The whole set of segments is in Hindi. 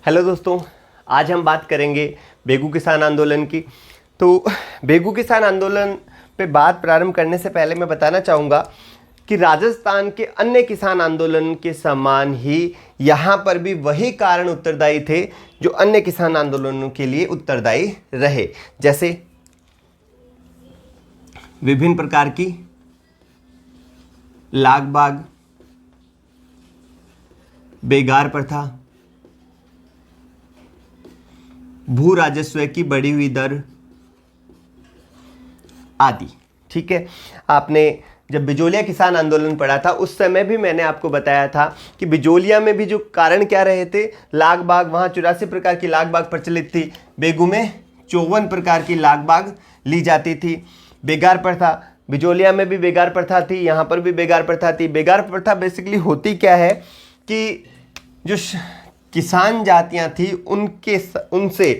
हेलो दोस्तों, आज हम बात करेंगे बेगू किसान आंदोलन की। तो बेगू किसान आंदोलन पे बात प्रारंभ करने से पहले मैं बताना चाहूँगा कि राजस्थान के अन्य किसान आंदोलन के समान ही यहाँ पर भी वही कारण उत्तरदायी थे जो अन्य किसान आंदोलनों के लिए उत्तरदायी रहे, जैसे विभिन्न प्रकार की लाग बाग, बेगार प्रथा, भू राजस्व की बढ़ी हुई दर आदि। ठीक है, आपने जब बिजोलिया किसान आंदोलन पढ़ा था उस समय भी मैंने आपको बताया था कि बिजोलिया में भी जो कारण क्या रहे थे, लाग बाग, वहाँ 84 प्रकार की लाग बाग प्रचलित थी, बेगू में 54 प्रकार की लाग बाग ली जाती थी। बेगार प्रथा, बिजोलिया में भी बेगार प्रथा थी, यहाँ पर भी बेगार प्रथा थी। बेगार प्रथा बेसिकली होती क्या है कि जो किसान जातियां थी उनसे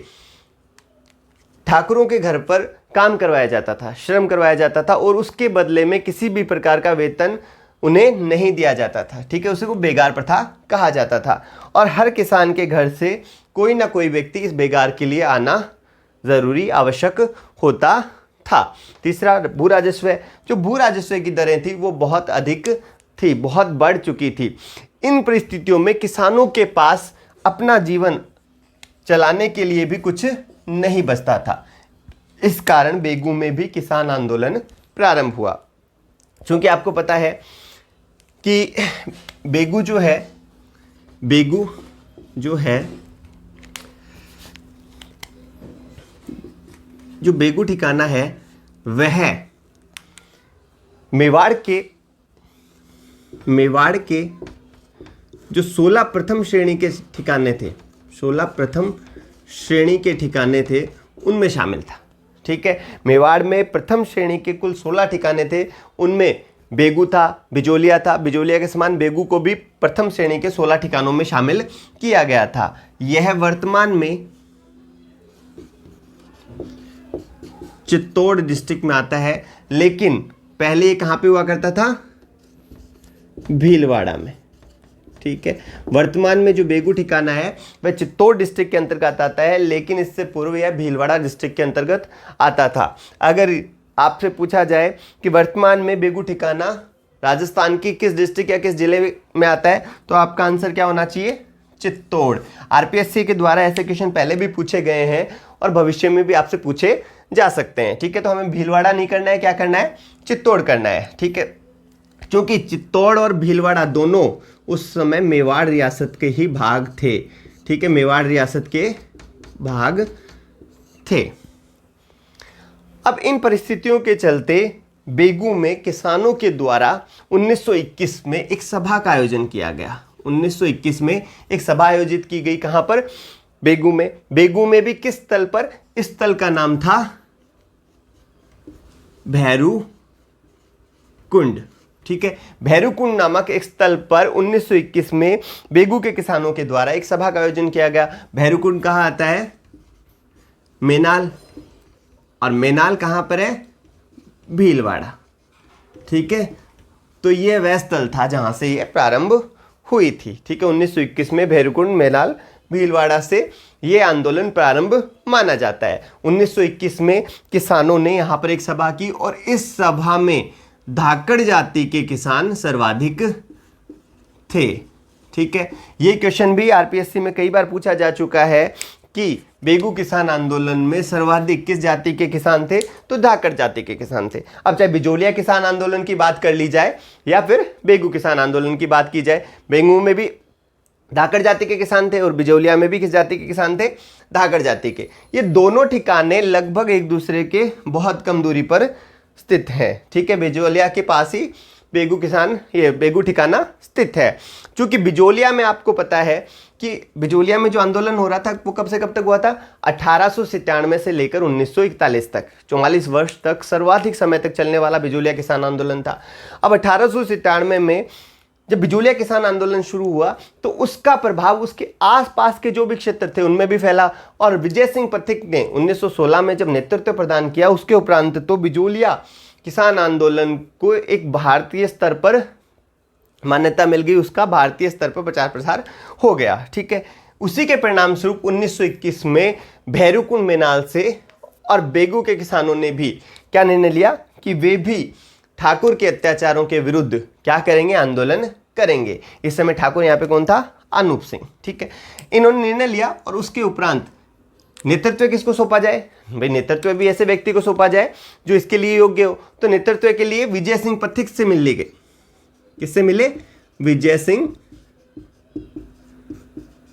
ठाकुरों के घर पर काम करवाया जाता था, श्रम करवाया जाता था और उसके बदले में किसी भी प्रकार का वेतन उन्हें नहीं दिया जाता था। ठीक है, उसे को बेगार प्रथा कहा जाता था और हर किसान के घर से कोई ना कोई व्यक्ति इस बेगार के लिए आना ज़रूरी आवश्यक होता था। तीसरा, भू राजस्व। जो भू राजस्व की दरें थी वो बहुत अधिक थी, बहुत बढ़ चुकी थी। इन परिस्थितियों में किसानों के पास अपना जीवन चलाने के लिए भी कुछ नहीं बचता था। इस कारण बेगू में भी किसान आंदोलन प्रारंभ हुआ। क्योंकि आपको पता है कि बेगू जो बेगू ठिकाना है वह मेवाड़ के जो 16 प्रथम श्रेणी के ठिकाने थे, 16 प्रथम श्रेणी के ठिकाने थे उनमें शामिल था। ठीक है, मेवाड़ में प्रथम श्रेणी के कुल 16 ठिकाने थे, उनमें बेगू था, बिजोलिया था। बिजोलिया के समान बेगू को भी प्रथम श्रेणी के 16 ठिकानों में शामिल किया गया था। यह वर्तमान में चित्तौड़ डिस्ट्रिक्ट में आता है, लेकिन पहले ये कहाँ पे हुआ करता था? भीलवाड़ा में। ठीक है, वर्तमान में जो बेगू ठिकाना है वह चित्तौड़ डिस्ट्रिक्ट के अंतर्गत आता है, लेकिन इससे पूर्व यह भीलवाड़ा डिस्ट्रिक्ट के अंतर्गत आता था। अगर आपसे पूछा जाए कि वर्तमान में बेगू ठिकाना राजस्थान की किस डिस्ट्रिक्ट या किस जिले में आता है, तो आपका आंसर क्या होना चाहिए? चित्तौड़। आरपीएससी के द्वारा ऐसे क्वेश्चन पहले भी पूछे गए हैं और भविष्य में भी आपसे पूछे जा सकते हैं। ठीक है, तो हमें भीलवाड़ा नहीं करना है, क्या करना है? चित्तौड़ करना है। ठीक है, क्योंकि चित्तौड़ और भीलवाड़ा दोनों उस समय मेवाड़ रियासत के ही भाग थे। ठीक है, मेवाड़ रियासत के भाग थे। अब इन परिस्थितियों के चलते बेगू में किसानों के द्वारा 1921 में एक सभा का आयोजन किया गया। 1921 में एक सभा आयोजित की गई। कहां पर? बेगू में। बेगू में भी किस स्थल पर? इस स्थल का नाम था भैरू कुंड। ठीक है, भैरूकुंड नामक एक स्थल पर 1921 में बेगू के किसानों के द्वारा एक सभा का आयोजन किया गया। भैरूकुंड कहाँ आता है? मेनाल। और मेनाल कहाँ पर है? भीलवाड़ा। ठीक है, तो ये वह स्थल था जहां से ये प्रारंभ हुई थी। ठीक है, 1921 में भैरूकुंड, मेनाल, भीलवाड़ा से ये आंदोलन प्रारंभ माना जाता है। 1921 में किसानों ने यहाँ पर एक सभा की और इस सभा में धाकड़ जाति के किसान सर्वाधिक थे। ठीक है, ये क्वेश्चन भी आरपीएससी में कई बार पूछा जा चुका है कि बेगू किसान आंदोलन में सर्वाधिक किस जाति के किसान थे? तो धाकड़ जाति के किसान थे। अब चाहे बिजोलिया किसान आंदोलन की बात कर ली जाए या फिर बेगू किसान आंदोलन की बात की जाए, बेगू में भी धाकड़ जाति के किसान थे और बिजोलिया में भी किस जाति के किसान थे? धाकड़ जाति के। ये दोनों ठिकाने लगभग एक दूसरे के बहुत कम दूरी पर स्थित है। ठीक है, बिजोलिया के पास ही बेगू ठिकाना स्थित है। क्योंकि बिजोलिया में आपको पता है कि बिजोलिया में जो आंदोलन हो रहा था वो कब से कब तक हुआ था? 1897 से लेकर 1941 तक, 44 वर्ष तक सर्वाधिक समय तक चलने वाला बिजोलिया किसान आंदोलन था। अब 1897 में जब बिजोलिया किसान आंदोलन शुरू हुआ तो उसका प्रभाव उसके आसपास के जो भी क्षेत्र थे उनमें भी फैला और विजय सिंह पथिक ने 1916 में जब नेतृत्व प्रदान किया उसके उपरांत तो बिजोलिया किसान आंदोलन को एक भारतीय स्तर पर मान्यता मिल गई, उसका भारतीय स्तर पर प्रचार प्रसार हो गया। ठीक है, उसी के परिणाम स्वरूप 1921 में भैरूकुंड मेनाल से और बेगू के किसानों ने भी क्या निर्णय लिया कि वे भी ठाकुर के अत्याचारों के विरुद्ध क्या करेंगे, आंदोलन करेंगे। इस समय ठाकुर यहाँ पे कौन था, अनूप सिंह। ठीक है, इन्होंने निर्णय लिया और उसके उपरांत नेतृत्व किसको सौंपा जाए, भाई नेतृत्व भी ऐसे व्यक्ति को सौंपा जाए जो इसके लिए योग्य हो। तो नेतृत्व के लिए विजय सिंह पथिक से मिल ली गई। किससे मिले, विजय सिंह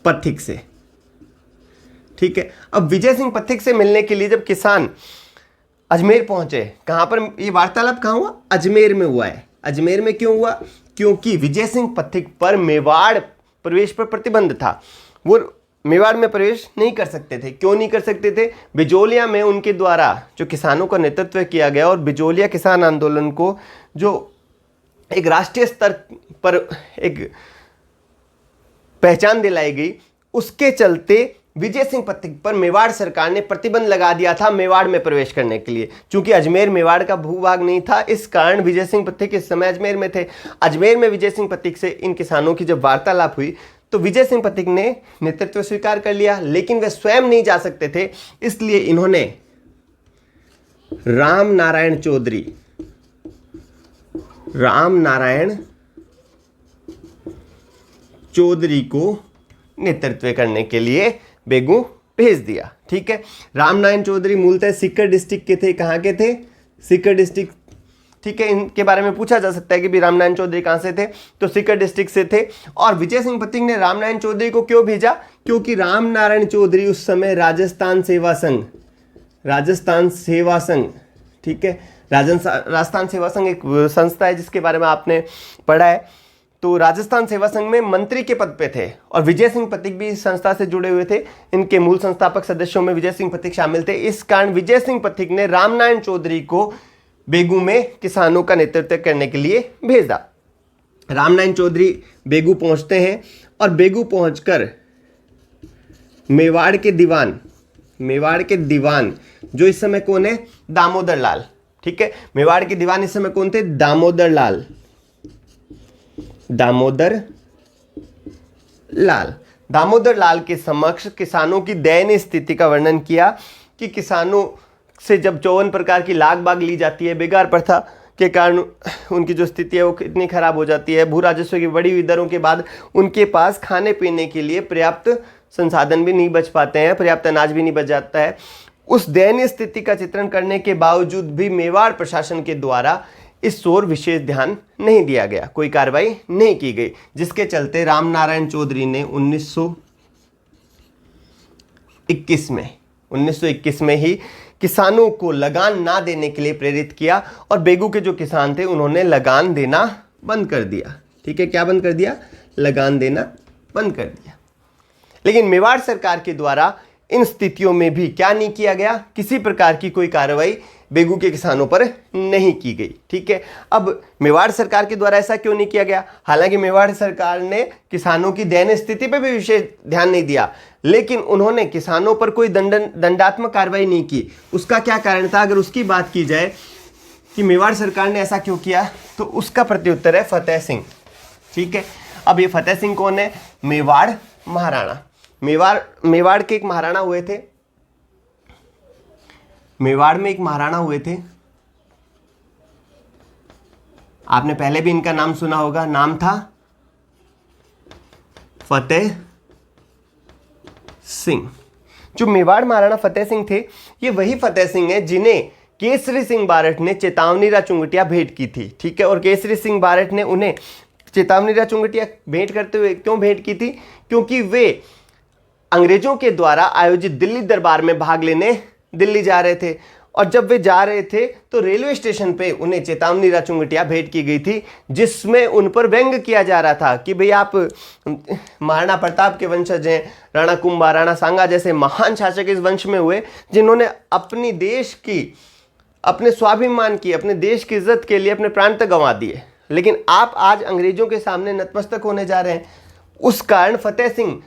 पथिक से। ठीक है, अब विजय सिंह पथिक से मिलने के लिए जब किसान अजमेर पहुंचे, कहां पर ये वार्तालाप कहां हुआ, अजमेर में हुआ है। अजमेर में क्यों हुआ, क्योंकि विजय सिंह पथिक पर मेवाड़ प्रवेश पर प्रतिबंध था। वो मेवाड़ में प्रवेश नहीं कर सकते थे। क्यों नहीं कर सकते थे, बिजोलिया में उनके द्वारा जो किसानों का नेतृत्व किया गया और बिजोलिया किसान आंदोलन को जो एक राष्ट्रीय स्तर पर एक पहचान दिलाई गई, उसके चलते विजय सिंह पथिक पर मेवाड़ सरकार ने प्रतिबंध लगा दिया था मेवाड़ में प्रवेश करने के लिए। चूंकि अजमेर मेवाड़ का भूभाग नहीं था, इस कारण विजय सिंह पथिक इस समय अजमेर में थे। अजमेर में विजय सिंह पथिक से इन किसानों की जब वार्तालाप हुई तो विजय सिंह पथिक ने नेतृत्व स्वीकार कर लिया, लेकिन वे स्वयं नहीं जा सकते थे। इसलिए इन्होंने राम नारायण चौधरी को नेतृत्व करने के लिए बेगू भेज दिया। ठीक है, रामनारायण चौधरी मूलतः सीकर डिस्ट्रिक्ट के थे। कहाँ के थे, सीकर डिस्ट्रिक्ट। ठीक है, इनके बारे में पूछा जा सकता है कि भी रामनारायण चौधरी कहाँ से थे, तो सीकर डिस्ट्रिक्ट से थे। और विजय सिंह पथिक ने रामनारायण चौधरी को क्यों भेजा, क्योंकि रामनारायण चौधरी उस समय राजस्थान सेवा संघ, ठीक है, राजस्थान सेवा संघ एक संस्था है जिसके बारे में आपने पढ़ा है। तो राजस्थान सेवा संघ में मंत्री के पद पे थे और विजय सिंह पथिक भी इस संस्था से जुड़े हुए थे। इनके मूल संस्थापक सदस्यों में विजय सिंह पथिक शामिल थे। इस कारण विजय सिंह पथिक ने रामनारायण चौधरी को बेगू में किसानों का नेतृत्व करने के लिए भेजा। रामनारायण चौधरी बेगू पहुंचते हैं और बेगू पहुंचकर मेवाड़ के दीवान जो इस समय कौन है, दामोदर लाल। ठीक है, मेवाड़ के दीवान इस समय कौन थे, दामोदर लाल के समक्ष किसानों की दयनीय स्थिति का वर्णन किया कि किसानों से जब 54 प्रकार की लाग बाग ली जाती है, बेगार प्रथा के कारण उनकी जो स्थिति है वो कितनी खराब हो जाती है। भू राजस्व की बड़ी हुई दरों के बाद उनके पास खाने पीने के लिए पर्याप्त संसाधन भी नहीं बच पाते हैं, पर्याप्त अनाज भी नहीं बच जाता है। उस दयनीय स्थिति का चित्रण करने के बावजूद भी मेवाड़ प्रशासन के द्वारा इस ओर विशेष ध्यान नहीं दिया गया, कोई कार्रवाई नहीं की गई, जिसके चलते रामनारायण चौधरी ने 1921 में ही किसानों को लगान ना देने के लिए प्रेरित किया और बेगू के जो किसान थे उन्होंने लगान देना बंद कर दिया। ठीक है, क्या बंद कर दिया, लगान देना बंद कर दिया। लेकिन मेवाड़ सरकार के द्वारा इन स्थितियों में भी क्या नहीं किया गया, किसी प्रकार की कोई कार्रवाई बेगू के किसानों पर नहीं की गई। ठीक है, अब मेवाड़ सरकार के द्वारा ऐसा क्यों नहीं किया गया, हालांकि मेवाड़ सरकार ने किसानों की दयनीय स्थिति पर भी विशेष ध्यान नहीं दिया, लेकिन उन्होंने किसानों पर कोई दंडात्मक कार्रवाई नहीं की। उसका क्या कारण था, अगर उसकी बात की जाए कि मेवाड़ सरकार ने ऐसा क्यों किया, तो उसका प्रत्युत्तर है फतेह सिंह। ठीक है, अब ये फतेह सिंह कौन है, मेवाड़ महाराणा। मेवाड़ के एक महाराणा हुए थे, मेवाड़ में एक महाराणा हुए थे, आपने पहले भी इनका नाम सुना होगा, नाम था फतेह सिंह। जो मेवाड़ महाराणा फतेह सिंह थे, ये वही फतेह सिंह है जिन्हें केसरी सिंह बारठ ने चेतावनीरा चुंगटिया भेंट की थी। ठीक है, और केसरी सिंह बारठ ने उन्हें चेतावनीरा चुंगटिया भेंट करते हुए क्यों भेंट की थी, क्योंकि वे अंग्रेजों के द्वारा आयोजित दिल्ली दरबार में भाग लेने दिल्ली जा रहे थे, और जब वे जा रहे थे तो रेलवे स्टेशन पे उन्हें चेतावनीरा चुंगटिया भेंट की गई थी, जिसमें उन पर व्यंग किया जा रहा था कि भाई आप महाराणा प्रताप के वंशज हैं, राणा कुंभा, राणा सांगा जैसे महान शासक इस वंश में हुए, जिन्होंने अपनी देश की, अपने स्वाभिमान की, अपने देश की इज्जत के लिए अपने प्राण तक गंवा दिए, लेकिन आप आज अंग्रेजों के सामने नतमस्तक होने जा रहे हैं। उस कारण फतेह सिंह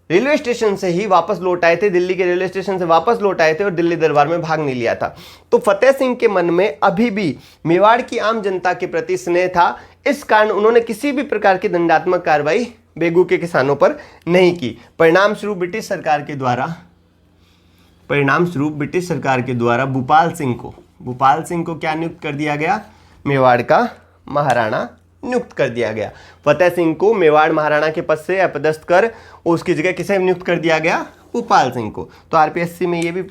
रेलवे स्टेशन से ही वापस लौट आए थे, दिल्ली के रेलवे स्टेशन से वापस लौट आए थे और दिल्ली दरबार में भाग नहीं लिया था। तो फतेह सिंह के मन में अभी भी मेवाड़ की आम जनता के प्रति स्नेह था, इस कारण उन्होंने किसी भी प्रकार की दंडात्मक कार्रवाई बेगू के किसानों पर नहीं की। परिणाम स्वरूप ब्रिटिश सरकार के द्वारा भूपाल सिंह को क्या नियुक्त कर दिया गया? मेवाड़ का महाराणा नियुक्त कर दिया गया। फतेह सिंह को मेवाड़ महाराणा के पद से अपदस्थ कर उसकी जगह किसे नियुक्त कर दिया गया? भूपाल सिंह को। तो आरपीएससी में ये भी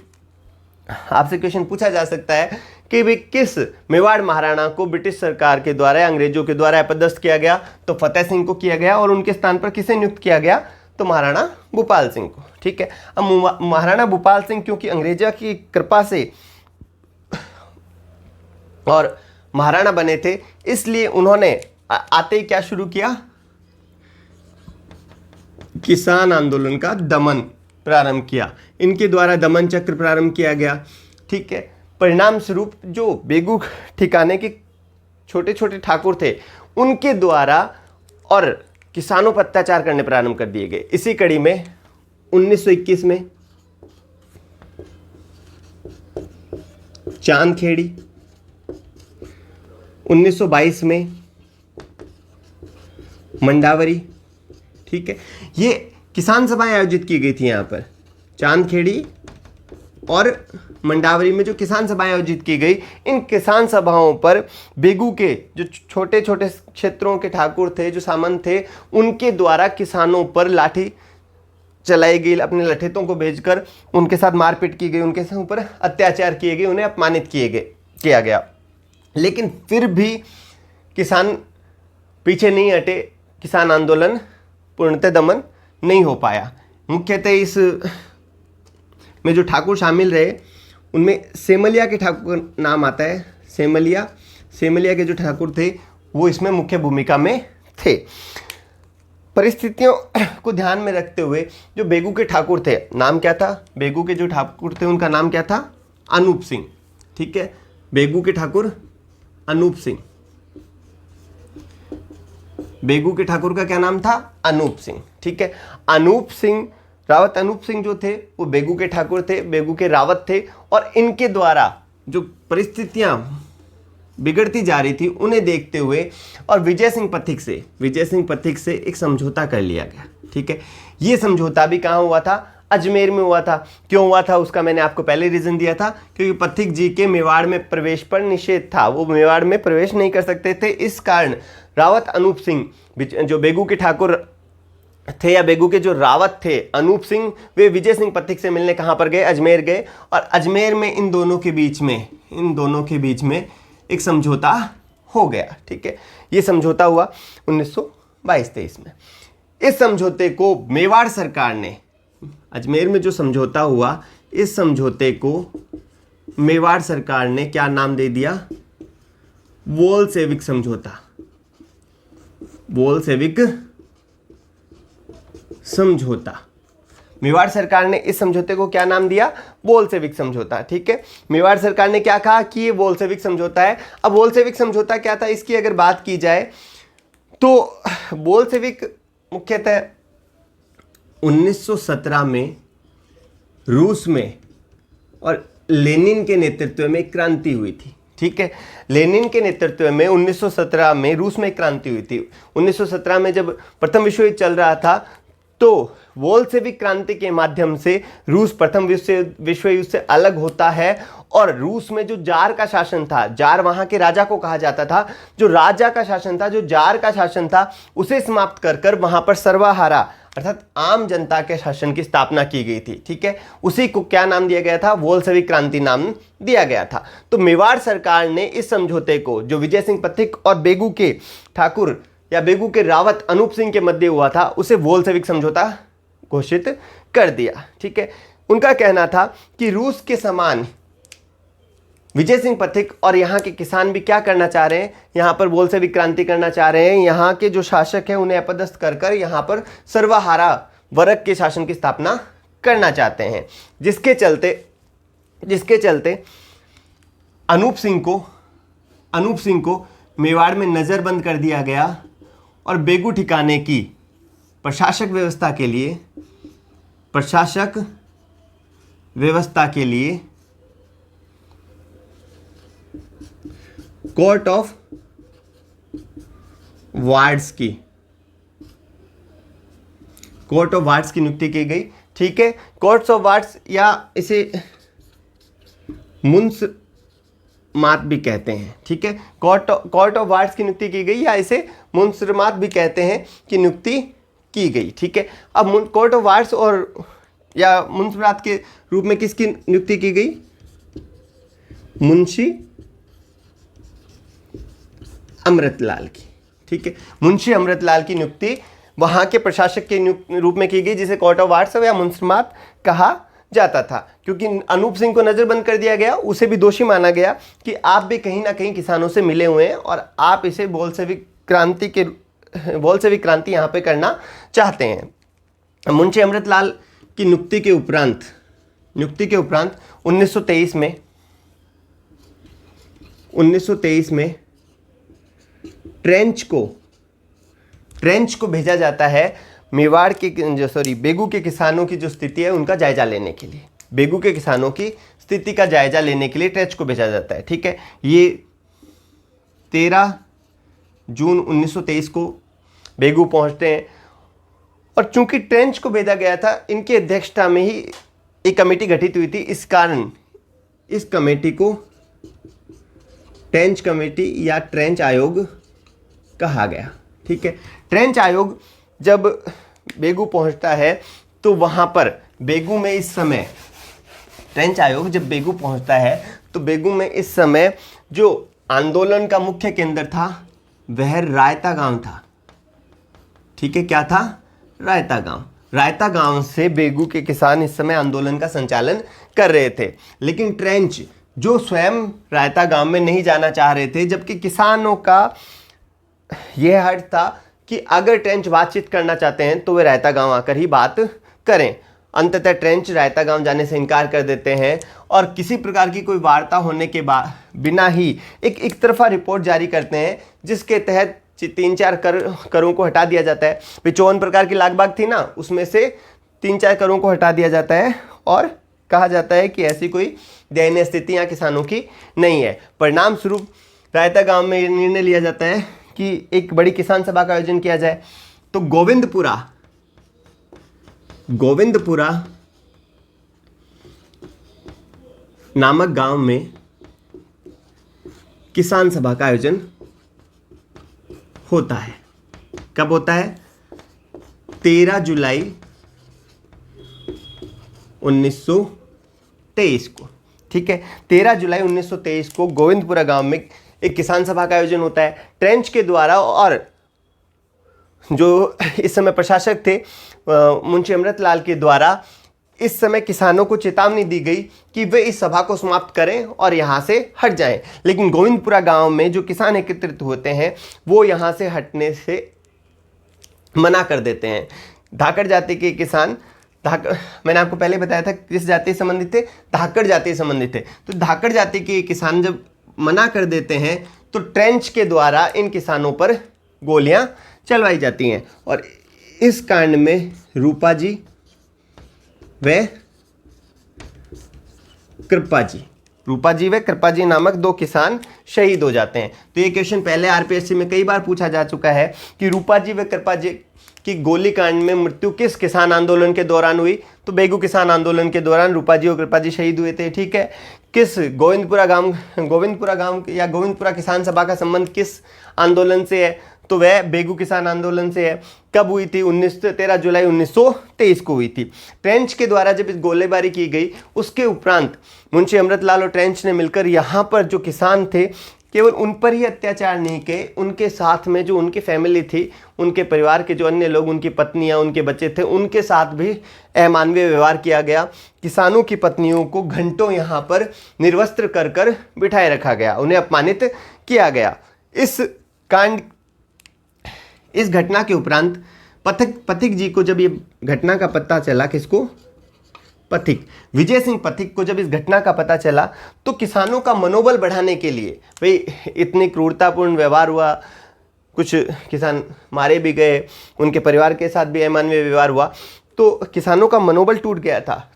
आपसे क्वेश्चन पूछा जा सकता है कि भी किस मेवाड़ महाराणा को ब्रिटिश सरकार के द्वारा या अंग्रेजों के द्वारा अपदस्थ किया गया? तो फतेह सिंह को किया गया, और उनके स्थान पर किसे नियुक्त किया गया? तो महाराणा भूपाल सिंह को। ठीक है, अब महाराणा भूपाल सिंह क्योंकि अंग्रेजों की कृपा से और महाराणा बने थे, इसलिए उन्होंने आते ही क्या शुरू किया? किसान आंदोलन का दमन प्रारंभ किया। इनके द्वारा दमन चक्र प्रारंभ किया गया। ठीक है, परिणाम स्वरूप जो बेगू ठिकाने के छोटे छोटे ठाकुर थे उनके द्वारा और किसानों पर अत्याचार करने प्रारंभ कर दिए गए। इसी कड़ी में 1921 में चांदखेड़ी, 1922 में मंडावरी। ठीक है, ये किसान सभाएं आयोजित की गई थी यहाँ पर चांदखेड़ी और मंडावरी में जो किसान सभाएं आयोजित की गई, इन किसान सभाओं पर बेगू के जो छोटे छोटे क्षेत्रों के ठाकुर थे, जो सामंत थे, उनके द्वारा किसानों पर लाठी चलाई गई, अपने लठेतों को भेजकर उनके साथ मारपीट की गई, उनके ऊपर अत्याचार किए गए, उन्हें अपमानित किया गया। लेकिन फिर भी किसान पीछे नहीं हटे, किसान आंदोलन पूर्णतः दमन नहीं हो पाया। मुख्यतः इस में जो ठाकुर शामिल रहे उनमें सेमलिया के ठाकुर का नाम आता है। सेमलिया के जो ठाकुर थे वो इसमें मुख्य भूमिका में थे। परिस्थितियों को ध्यान में रखते हुए जो बेगू के ठाकुर थे, नाम क्या था? बेगू के जो ठाकुर थे उनका नाम क्या था? अनूप सिंह। ठीक है, बेगू के ठाकुर अनूप सिंह। बेगू के ठाकुर का क्या नाम था? अनूप सिंह। ठीक है, रावत अनूप सिंह जो थे वो बेगू के ठाकुर थे, बेगू के रावत थे, और इनके द्वारा जो परिस्थितियां बिगड़ती जा रही थी उन्हें देखते हुए और विजय सिंह पथिक से एक समझौता कर लिया गया। ठीक है, ये समझौता भी कहाँ हुआ था? अजमेर में हुआ था। क्यों हुआ था उसका मैंने आपको पहले रीजन दिया था, क्योंकि पथिक जी के मेवाड़ में प्रवेश पर निषेध था, वो मेवाड़ में प्रवेश नहीं कर सकते थे। इस कारण रावत अनूप सिंह जो बेगू के ठाकुर थे या बेगू के जो रावत थे अनूप सिंह, वे विजय सिंह पथिक से मिलने कहाँ पर गए? अजमेर गए, और अजमेर में इन दोनों के बीच में एक समझौता हो गया। ठीक है, ये समझौता हुआ 1922-23 में। इस समझौते को मेवाड़ सरकार ने, अजमेर में जो समझौता हुआ, इस समझौते को मेवाड़ सरकार ने क्या नाम दे दिया? बोल्शेविक समझौता। बोल्शेविक समझौता। मेवाड़ सरकार ने इस समझौते को क्या नाम दिया? बोल्शेविक समझौता। ठीक है, मेवाड़ सरकार ने क्या कहा कि ये बोल्शेविक समझौता है। अब बोल्शेविक समझौता क्या था, इसकी अगर बात की जाए तो बोल्शेविक मुख्यतः 1917 में रूस में और लेनिन के नेतृत्व में क्रांति हुई थी। ठीक है, लेनिन के नेतृत्व में 1917 में रूस में क्रांति हुई थी। 1917 में जब प्रथम विश्व युद्ध चल रहा था तो बोल्शेविक क्रांति के माध्यम से रूस प्रथम विश्व युद्ध से अलग होता है, और रूस में जो जार का शासन था, जार वहां के राजा को कहा जाता था, जो राजा का शासन था, जो जार का शासन था, उसे समाप्त कर वहां पर सर्वहारा अर्थात आम जनता के शासन की स्थापना की गई थी। ठीक है, उसी को क्या नाम दिया गया था? बोल्शेविक क्रांति नाम दिया गया था। तो मेवाड़ सरकार ने इस समझौते को, जो विजय सिंह पथिक और बेगू के ठाकुर या बेगू के रावत अनूप सिंह के मध्य हुआ था, उसे बोल्शेविक समझौता घोषित कर दिया। ठीक है, उनका कहना था कि रूस के समान विजय सिंह पथिक और यहाँ के किसान भी क्या करना चाह रहे हैं? यहाँ पर बोल्शेविक क्रांति करना चाह रहे हैं। यहाँ के जो शासक हैं उन्हें अपदस्थ कर यहाँ पर सर्वहारा वर्ग के शासन की स्थापना करना चाहते हैं, जिसके चलते अनूप सिंह को मेवाड़ में नज़रबंद कर दिया गया और बेगू ठिकाने की प्रशासक व्यवस्था के लिए कोर्ट ऑफ वार्ड्स की कोर्ट ऑफ वार्ड्स की नियुक्ति की गई। ठीक है, कोर्ट्स ऑफ वार्ड्स या इसे मुंसमात भी कहते हैं। ठीक है, कोर्ट ऑफ वार्ड्स की नियुक्ति की गई या इसे मुंसमात भी कहते हैं कि नियुक्ति की गई। ठीक है, अब कोर्ट ऑफ वार्ड्स और या मुंसमात के रूप में किसकी नियुक्ति की गई? मुंशी अमृतलाल की। ठीक है, मुंशी अमृतलाल की नियुक्ति वहां के प्रशासक के रूप में की गई, जिसे कोर्ट ऑफ वार्ड्स या मुंसमात कहा जाता था। क्योंकि अनूप सिंह को नजरबंद कर दिया गया, उसे भी दोषी माना गया कि आप भी कहीं ना कहीं किसानों से मिले हुए हैं और आप इसे बोल्शेविक क्रांति यहाँ पे करना चाहते हैं। मुंशी अमृतलाल की नियुक्ति के उपरांत 1923 में ट्रेंच को भेजा जाता है मेवाड़ के बेगू के किसानों की जो स्थिति है उनका जायजा लेने के लिए। बेगू के किसानों की स्थिति का जायजा लेने के लिए ट्रेंच को भेजा जाता है। ठीक है, ये 13 जून 1923 को बेगू पहुंचते हैं और चूंकि ट्रेंच को भेजा गया था, इनकी अध्यक्षता में ही एक कमेटी गठित हुई थी। इस कारण इस कमेटी को ट्रेंच कमेटी या ट्रेंच आयोग कहा गया। ठीक है, ट्रेंच आयोग जब बेगू पहुंचता है तो वहां पर बेगू में इस समय ट्रेंच आयोग जब बेगू पहुंचता है तो बेगू में इस समय जो आंदोलन का मुख्य केंद्र था वह रायता गांव था। ठीक है, क्या था? रायता गांव। रायता गांव से बेगू के किसान इस समय आंदोलन का संचालन कर रहे थे, लेकिन ट्रेंच जो स्वयं रायता गांव में नहीं जाना चाह रहे थे, जबकि किसानों का यह हर्ष था कि अगर ट्रेंच बातचीत करना चाहते हैं तो वे रायता गांव आकर ही बात करें। अंततः ट्रेंच रायता गांव जाने से इनकार कर देते हैं और किसी प्रकार की कोई वार्ता होने के बिना ही एक तरफा रिपोर्ट जारी करते हैं, जिसके तहत 3-4 करों को हटा दिया जाता है। 54 प्रकार की लाग बाग थी ना, उसमें से 3-4 करों को हटा दिया जाता है और कहा जाता है कि ऐसी कोई दयनीय स्थिति यहाँ किसानों की नहीं है। परिणाम स्वरूप रायता गांव में निर्णय लिया जाता है कि एक बड़ी किसान सभा का आयोजन किया जाए। तो गोविंदपुरा नामक गांव में किसान सभा का आयोजन होता है। कब होता है? 13 जुलाई 1923 को। ठीक है, 13 जुलाई 1923 को गोविंदपुरा गांव में एक किसान सभा का आयोजन होता है ट्रेंच के द्वारा, और जो इस समय प्रशासक थे मुंशी अमृतलाल के द्वारा इस समय किसानों को चेतावनी दी गई कि वे इस सभा को समाप्त करें और यहाँ से हट जाएं। लेकिन गोविंदपुरा गांव में जो किसान एकत्रित होते हैं वो यहाँ से हटने से मना कर देते हैं। धाकड़ जाति के किसान, मैंने आपको पहले बताया था किस जाति से संबंधित थे? धाकड़ जाति से संबंधित थे। तो धाकड़ जाति के किसान जब मना कर देते हैं तो ट्रेंच के द्वारा इन किसानों पर गोलियां चलवाई जाती हैं और इस कांड में रूपा जी व कृपा जी नामक 2 किसान शहीद हो जाते हैं। तो ये क्वेश्चन पहले आरपीएससी में कई बार पूछा जा चुका है कि रूपा जी व कृपा जी की गोलीकांड में मृत्यु किस किसान आंदोलन के दौरान हुई? तो बेगू किसान आंदोलन के दौरान रूपा जी और कृपा जी शहीद हुए थे। ठीक है, किस गोविंदपुरा गांव या गोविंदपुरा किसान सभा का संबंध किस आंदोलन से है? तो वह बेगू किसान आंदोलन से है। कब हुई थी? 13 जुलाई 1923 को हुई थी। ट्रेंच के द्वारा जब इस गोलीबारी की गई उसके उपरांत मुंशी अमृतलाल और ट्रेंच ने मिलकर यहाँ पर जो किसान थे केवल उन पर ही अत्याचार नहीं किए, उनके साथ में जो उनकी फैमिली थी, उनके परिवार के जो अन्य लोग, उनकी पत्नियां, उनके बच्चे थे, उनके साथ भी अमानवीय व्यवहार किया गया। किसानों की पत्नियों को घंटों यहाँ पर निर्वस्त्र कर कर बिठाए रखा गया, उन्हें अपमानित किया गया। इस घटना के उपरांत पथिक जी को जब ये घटना का पता चला, किसको? विजय सिंह पथिक को जब इस घटना का पता चला तो किसानों का मनोबल बढ़ाने के लिए, भाई इतनी क्रूरतापूर्ण व्यवहार हुआ, कुछ किसान मारे भी गए, उनके परिवार के साथ भी अमानवीय व्यवहार हुआ, तो किसानों का मनोबल टूट गया था।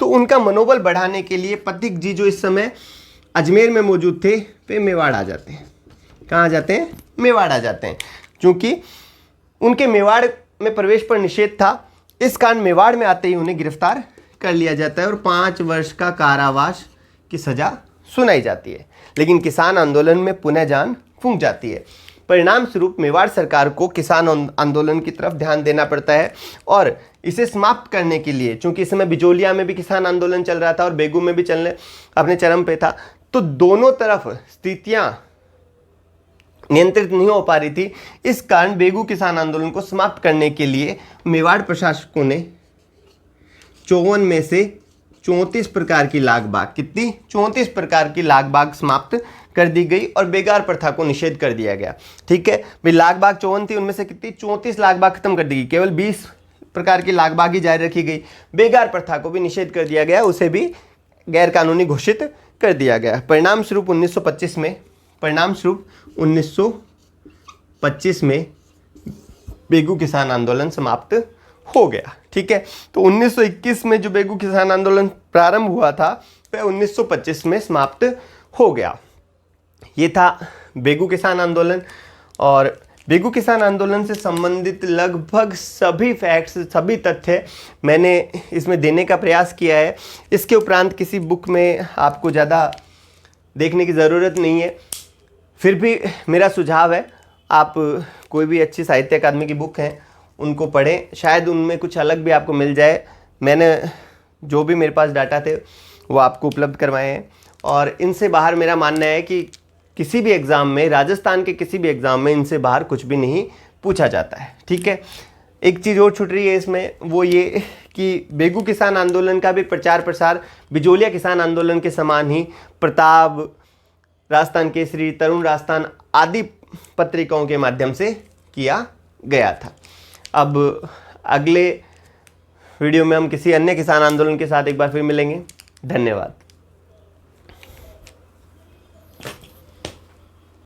तो उनका मनोबल बढ़ाने के लिए पथिक जी जो इस समय अजमेर में मौजूद थे वे मेवाड़ आ जाते हैं। कहाँ आ जाते हैं? मेवाड़ आ जाते हैं। क्योंकि उनके मेवाड़ में प्रवेश पर निषेध था इस कारण मेवाड़ में आते ही उन्हें गिरफ्तार कर लिया जाता है और 5 वर्ष का कारावास की सजा सुनाई जाती है। लेकिन किसान आंदोलन में पुनः जान फूंक जाती है। परिणाम स्वरूप मेवाड़ सरकार को किसान आंदोलन की तरफ ध्यान देना पड़ता है और इसे समाप्त करने के लिए, चूंकि इस समय बिजोलिया में भी किसान आंदोलन चल रहा था और बेगू में भी चलने अपने चरम पे था, तो दोनों तरफ स्थितियां नियंत्रित नहीं हो पा रही थी। इस कारण बेगू किसान आंदोलन को समाप्त करने के लिए मेवाड़ प्रशासकों ने 54 में से 34 प्रकार की लाग बाग, कितनी 34 प्रकार की लाग बाग समाप्त कर दी गई और बेगार प्रथा को निषेध कर दिया गया। ठीक है भाई, लाग बाग 54 थी, उनमें से कितनी 34 लाग बाग खत्म कर दी गई, केवल 20 प्रकार की लाग बाग ही जारी रखी गई। बेगार प्रथा को भी निषेध कर दिया गया, उसे भी गैर कानूनी घोषित कर दिया गया। परिणाम स्वरूप 1925 में बेगू किसान आंदोलन समाप्त हो गया। ठीक है, तो 1921 में जो बेगू किसान आंदोलन प्रारंभ हुआ था वह 1925 में समाप्त हो गया। ये था बेगू किसान आंदोलन। और बेगू किसान आंदोलन से संबंधित लगभग सभी फैक्ट्स, सभी तथ्य मैंने इसमें देने का प्रयास किया है। इसके उपरांत किसी बुक में आपको ज़्यादा देखने की ज़रूरत नहीं है। फिर भी मेरा सुझाव है, आप कोई भी अच्छी साहित्य अकादमी की बुक हैं उनको पढ़ें, शायद उनमें कुछ अलग भी आपको मिल जाए। मैंने जो भी मेरे पास डाटा थे वो आपको उपलब्ध करवाए हैं और इनसे बाहर मेरा मानना है कि किसी भी एग्ज़ाम में, राजस्थान के किसी भी एग्ज़ाम में इनसे बाहर कुछ भी नहीं पूछा जाता है। ठीक है, एक चीज़ और छूट रही है इसमें, वो ये कि बेगू किसान आंदोलन का भी प्रचार प्रसार बिजोलिया किसान आंदोलन के समान ही प्रताप, राजस्थान केसरी, तरुण राजस्थान आदि पत्रिकाओं के माध्यम से किया गया था। अब अगले वीडियो में हम किसी अन्य किसान आंदोलन के साथ एक बार फिर मिलेंगे। धन्यवाद।